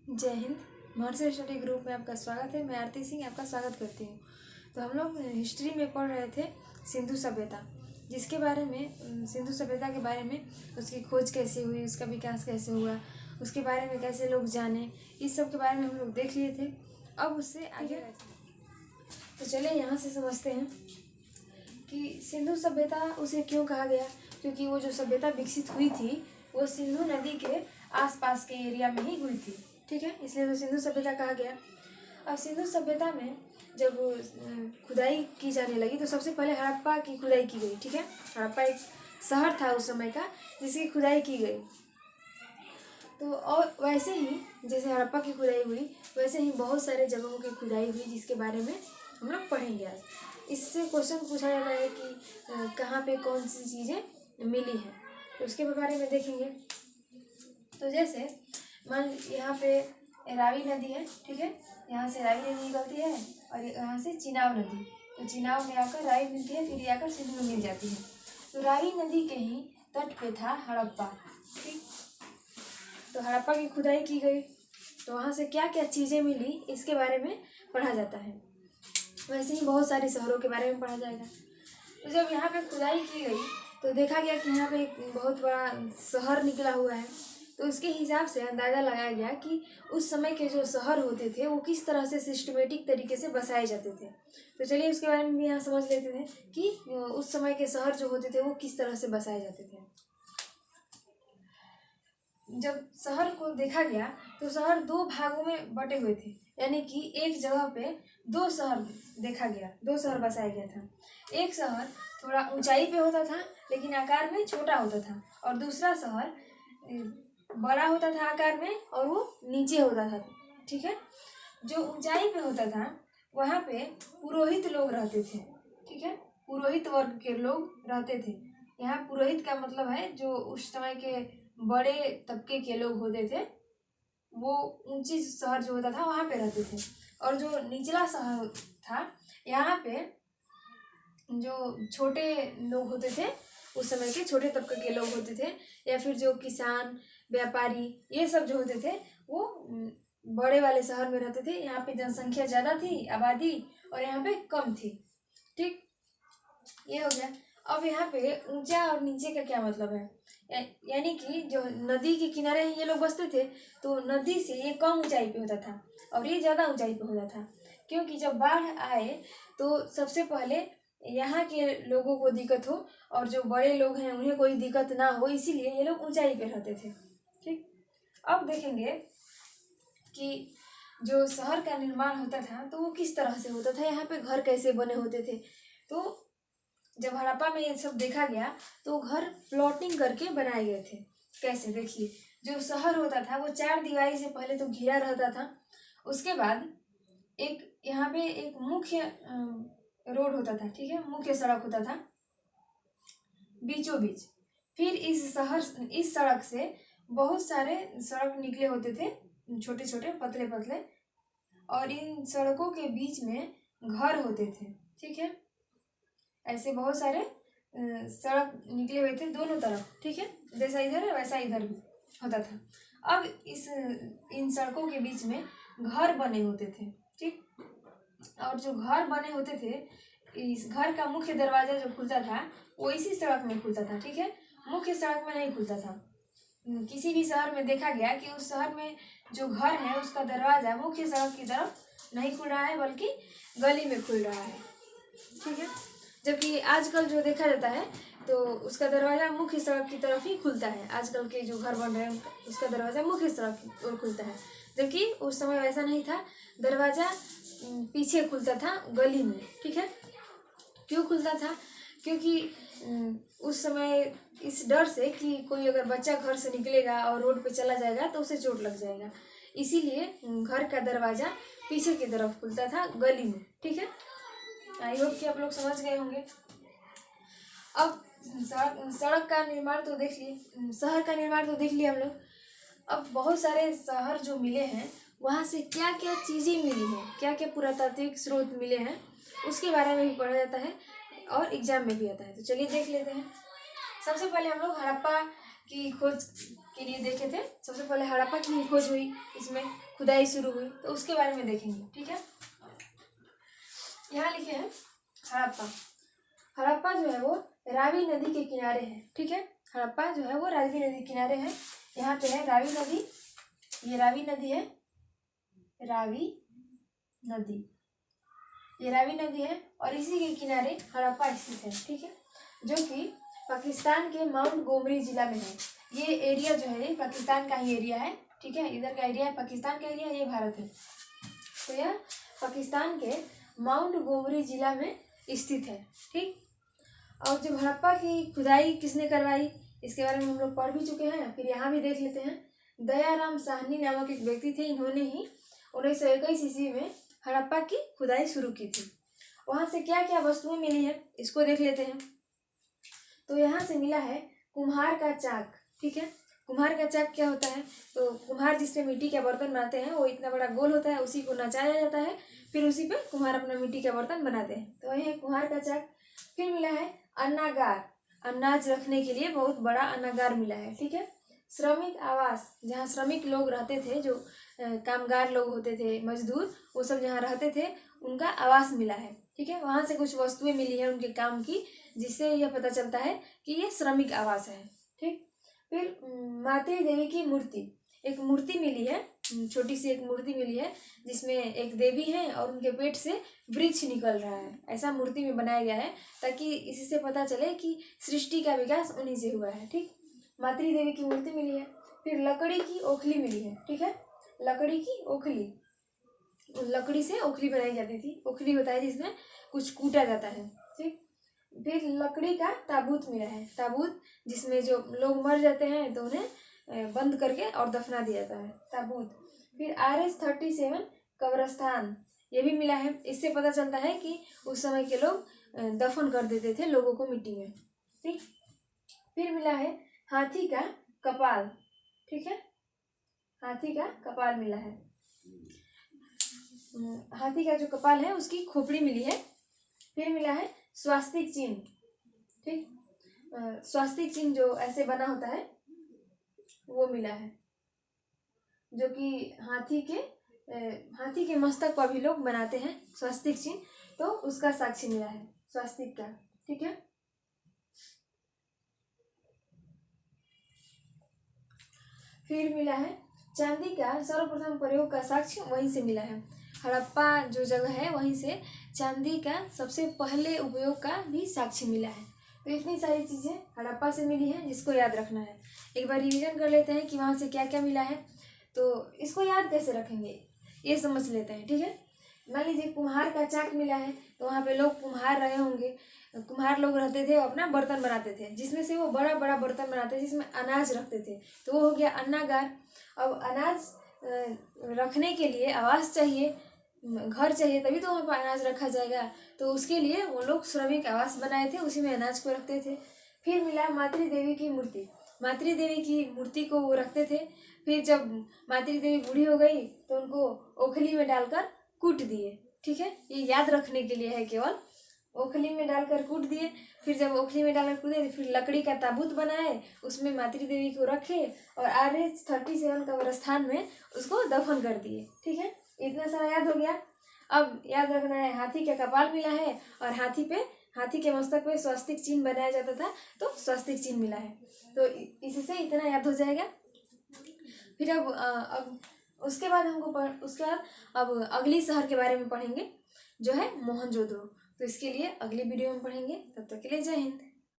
जय हिंद। महर्षि study group में आपका स्वागत है। मैं आरती सिंह आपका स्वागत करती हूँ। तो हम लोग हिस्ट्री में पढ़ रहे थे सिंधु सभ्यता, जिसके बारे में सिंधु सभ्यता के बारे में उसकी खोज कैसे हुई, उसका विकास कैसे हुआ, उसके बारे में कैसे लोग जाने, इस सब के बारे में हम लोग देख लिए थे। अब उससे आगे तो चलिए यहाँ से समझते हैं कि सिंधु सभ्यता उसे क्यों कहा गया। क्योंकि वो जो सभ्यता विकसित हुई थी वो सिंधु नदी के आसपास के एरिया में ही हुई थी, ठीक है, इसलिए तो सिंधु सभ्यता कहा गया। अब सिंधु सभ्यता में जब खुदाई की जाने लगी तो सबसे पहले हड़प्पा की खुदाई की गई, ठीक है। हड़प्पा एक शहर था उस समय का जिसकी खुदाई की गई। तो और वैसे ही जैसे हड़प्पा की खुदाई हुई वैसे ही बहुत सारे जगहों की खुदाई हुई जिसके बारे में हम लोग पढ़ेंगे आज। इससे क्वेश्चन पूछा जाता है कि कहाँ पे कौन सी चीज़ें मिली हैं, तो उसके बारे में देखेंगे। तो जैसे मान यहाँ पे रावी नदी है, ठीक है, यहाँ से रावी नदी निकलती है और यहाँ से चिनाब नदी, तो चिनाब में आकर रावी मिलती है, फिर आकर सिंधु में मिल जाती है। तो रावी नदी के ही तट पे था हड़प्पा, ठीक। तो हड़प्पा की खुदाई की गई तो वहाँ से क्या क्या चीज़ें मिली इसके बारे में पढ़ा जाता है। वैसे ही बहुत सारे शहरों के बारे में पढ़ा जाएगा। तो जब यहाँ पे खुदाई की गई तो देखा गया कि यहाँ पे एक बहुत बड़ा शहर निकला हुआ है। तो उसके हिसाब से अंदाज़ा लगाया गया कि उस समय के जो शहर होते थे वो किस तरह से सिस्टमेटिक तरीके से बसाए जाते थे। तो चलिए उसके बारे में भी यहाँ समझ लेते थे कि उस समय के शहर जो होते थे वो किस तरह से बसाए जाते थे। जब शहर को देखा गया तो शहर दो भागों में बटे हुए थे, यानी कि एक जगह पे दो शहर देखा गया, दो शहर बसाया गया था। एक शहर थोड़ा ऊंचाई पे होता था लेकिन आकार में छोटा होता था, और दूसरा शहर बड़ा होता था आकार में और वो नीचे होता था, ठीक है। जो ऊंचाई पे होता था वहाँ पे पुरोहित लोग रहते थे, ठीक है, पुरोहित वर्ग के लोग रहते थे। यहाँ पुरोहित का मतलब है जो उस समय के बड़े तबके के लोग होते थे, वो ऊंची शहर जो होता था वहाँ पे रहते थे। और जो निचला शहर था यहाँ पे जो छोटे लोग होते थे, उस समय के छोटे तबके के लोग होते थे, या फिर जो किसान व्यापारी ये सब जो होते थे वो बड़े वाले शहर में रहते थे। यहाँ पे जनसंख्या ज़्यादा थी, आबादी, और यहाँ पे कम थी, ठीक, ये हो गया। अब यहाँ पे ऊंचा और नीचे का क्या मतलब है, यानी कि जो नदी के किनारे ये लोग बसते थे तो नदी से ये कम ऊंचाई पे होता था और ये ज़्यादा ऊंचाई पे होता था। क्योंकि जब बाढ़ आए तो सबसे पहले यहाँ के लोगों को दिक्कत हो और जो बड़े लोग हैं उन्हें कोई दिक्कत ना हो, इसीलिए ये लोग ऊंचाई पे रहते थे, ठीक। अब देखेंगे कि जो शहर का निर्माण होता था तो वो किस तरह से होता था, यहाँ पे घर कैसे बने होते थे। तो जब हड़प्पा में ये सब देखा गया तो घर प्लॉटिंग करके बनाए गए थे। कैसे, देखिए, जो शहर होता था वो चार दीवारी से पहले तो घिरा रहता था, उसके बाद एक यहाँ पे एक मुख्य रोड होता था, ठीक है, मुख्य सड़क होता था बीचों बीच। फिर इस सड़क से बहुत सारे सड़क निकले होते थे, छोटे छोटे पतले पतले, और इन सड़कों के बीच में घर होते थे, ठीक है। ऐसे बहुत सारे सड़क निकले हुए थे दोनों तरफ, ठीक है, जैसा इधर है वैसा इधर भी होता था। अब इन सड़कों के बीच में घर बने होते थे, ठीक, और जो घर बने होते थे इस घर का मुख्य दरवाजा जो खुलता था वो इसी सड़क में खुलता था, ठीक है, मुख्य सड़क में नहीं खुलता था। किसी भी शहर में देखा गया कि उस शहर में जो घर है उसका दरवाजा मुख्य सड़क की तरफ नहीं खुल रहा है बल्कि गली में खुल रहा है, ठीक है। जबकि आजकल जो देखा जाता है तो उसका दरवाजा मुख्य सड़क की तरफ ही खुलता है। आजकल के जो घर बन रहे हैं उसका दरवाजा मुख्य सड़क की ओर खुलता है, जबकि उस समय वैसा नहीं था, दरवाजा पीछे खुलता था गली में, ठीक है। क्यों खुलता था, क्योंकि उस समय इस डर से कि कोई अगर बच्चा घर से निकलेगा और रोड पे चला जाएगा तो उसे चोट लग जाएगा, इसीलिए घर का दरवाजा पीछे की तरफ खुलता था गली में, ठीक है। आई होप कि आप लोग समझ गए होंगे। अब सड़क का निर्माण तो देख लिए, शहर का निर्माण तो देख लिया हम लोग। अब बहुत सारे शहर जो मिले हैं वहाँ से क्या क्या चीज़ें मिली हैं, क्या क्या पुरातात्विक स्रोत मिले हैं उसके बारे में भी पढ़ा जाता है और एग्जाम में भी आता है। तो चलिए देख लेते हैं। सबसे पहले हम लोग हड़प्पा की खोज के लिए देखे थे। सबसे पहले हड़प्पा की खोज हुई, इसमें खुदाई शुरू हुई, तो उसके बारे में देखेंगे। ठीक है, यहाँ लिखे हैं हड़प्पा। हड़प्पा जो है वो रावी नदी के किनारे है। ठीक है, हड़प्पा जो है वो रावी नदी के किनारे है। यहाँ पे है रावी नदी, ये रावी नदी है, रावी नदी, ये रावी नदी है और इसी के किनारे हड़प्पा स्थित है। ठीक है, जो कि पाकिस्तान के माउंट गोमरी जिला में है। ये एरिया जो है पाकिस्तान का ही एरिया है। ठीक है, इधर का एरिया है पाकिस्तान का एरिया, ये भारत है। तो यह पाकिस्तान के माउंट गोमरी जिला में स्थित है। ठीक, और जो हड़प्पा की खुदाई किसने करवाई इसके बारे में हम लोग पढ़ भी चुके हैं, फिर यहाँ भी देख लेते हैं। दयाराम साहनी नामक एक व्यक्ति थे, इन्होंने ही 1921 ईस्वी में हड़प्पा की खुदाई शुरू की थी। वहाँ से क्या क्या वस्तुएं मिली है इसको देख लेते हैं। तो यहाँ से मिला है कुम्हार का चाक। ठीक है, कुम्हार का चाक क्या होता है, तो कुम्हार जिसमें मिट्टी का बर्तन बनाते हैं वो इतना बड़ा गोल होता है, उसी को नचाया जाता है, फिर उसी पे कुम्हार अपना मिट्टी का बर्तन बनाते हैं, तो यह है कुम्हार का चाक। फिर मिला है अन्नागार, अनाज रखने के लिए बहुत बड़ा अन्नागार मिला है। ठीक है, श्रमिक आवास, जहाँ श्रमिक लोग रहते थे, जो कामगार लोग होते थे, मजदूर, वो सब जहाँ रहते थे उनका आवास मिला है। ठीक है, वहाँ से कुछ वस्तुएं मिली है उनके काम की, जिससे यह पता चलता है कि ये श्रमिक आवास है। ठीक, फिर मातृ देवी की मूर्ति, एक मूर्ति मिली है, छोटी सी एक मूर्ति मिली है जिसमें एक देवी है और उनके पेट से वृक्ष निकल रहा है, ऐसा मूर्ति में बनाया गया है ताकि इसी से पता चले कि सृष्टि का विकास उन्हीं से हुआ है। ठीक, मातृ देवी की मूर्ति मिली है। फिर लकड़ी की ओखली मिली है। ठीक है, लकड़ी की ओखली, लकड़ी से ओखली बनाई जाती थी, ओखली होता है जिसमें कुछ कूटा जाता है। ठीक, फिर लकड़ी का ताबूत मिला है, ताबूत जिसमें जो लोग मर जाते हैं तो उन्हें बंद करके और दफना दिया जाता है, ताबूत। फिर RS-37 कब्रस्तान ये भी मिला है, इससे पता चलता है कि उस समय के लोग दफन कर देते थे लोगों को मिट्टी में। ठीक, फिर मिला है हाथी का कपाल। ठीक है, हाथी का कपाल मिला है, हाथी का जो कपाल है उसकी खोपड़ी मिली है। फिर मिला है स्वास्तिक चिन्ह। ठीक, स्वास्तिक चिन्ह जो ऐसे बना होता है वो मिला है, जो कि हाथी के मस्तक पर भी लोग बनाते हैं स्वास्तिक चिन्ह, तो उसका साक्ष्य मिला है स्वास्तिक का। ठीक है, फिर मिला है चांदी का सर्वप्रथम प्रयोग का साक्ष्य वहीं से मिला है। हड़प्पा जो जगह है वहीं से चांदी का सबसे पहले उपयोग का भी साक्ष्य मिला है। तो इतनी सारी चीज़ें हड़प्पा से मिली हैं जिसको याद रखना है। एक बार रिवीजन कर लेते हैं कि वहाँ से क्या क्या मिला है, तो इसको याद कैसे रखेंगे ये समझ लेते हैं। ठीक है, मान लीजिए कुम्हार का चाक मिला है, तो वहाँ पे लोग कुम्हार रहे होंगे, कुम्हार लोग रहते थे, अपना बर्तन बनाते थे, जिसमें से वो बड़ा बड़ा बर्तन बनाते थे जिसमें अनाज रखते थे, तो वो हो गया अन्नागार। अब अनाज रखने के लिए आवास चाहिए, घर चाहिए, तभी तो वहाँ पर अनाज रखा जाएगा, तो उसके लिए वो लोग श्रमिक आवास बनाए थे, उसी में अनाज को रखते थे। फिर मिला मातृ देवी की मूर्ति, मातृ देवी की मूर्ति को वो रखते थे। फिर जब मातृ देवी बूढ़ी हो गई तो उनको ओखली में डालकर कूट दिए। ठीक है, ये याद रखने के लिए है, केवल ओखली में डालकर कूट दिए। फिर जब ओखली में डालकर कूटे तो फिर लकड़ी का ताबूत बनाए, उसमें मातृ देवी को रखे और RH-37 कब्रस्तान में उसको दफन कर दिए। ठीक है, इतना सारा याद हो गया। अब याद रखना है हाथी का कपाल मिला है और हाथी के मस्तक पे स्वास्तिक चिन्ह बनाया जाता था, तो स्वास्तिक चिन्ह मिला है, तो इससे इतना याद हो जाएगा। फिर अब उसके बाद अब अगली शहर के बारे में पढ़ेंगे जो है मोहनजोदड़ो। तो इसके लिए अगली वीडियो में पढ़ेंगे, तब तक के लिए जय हिंद।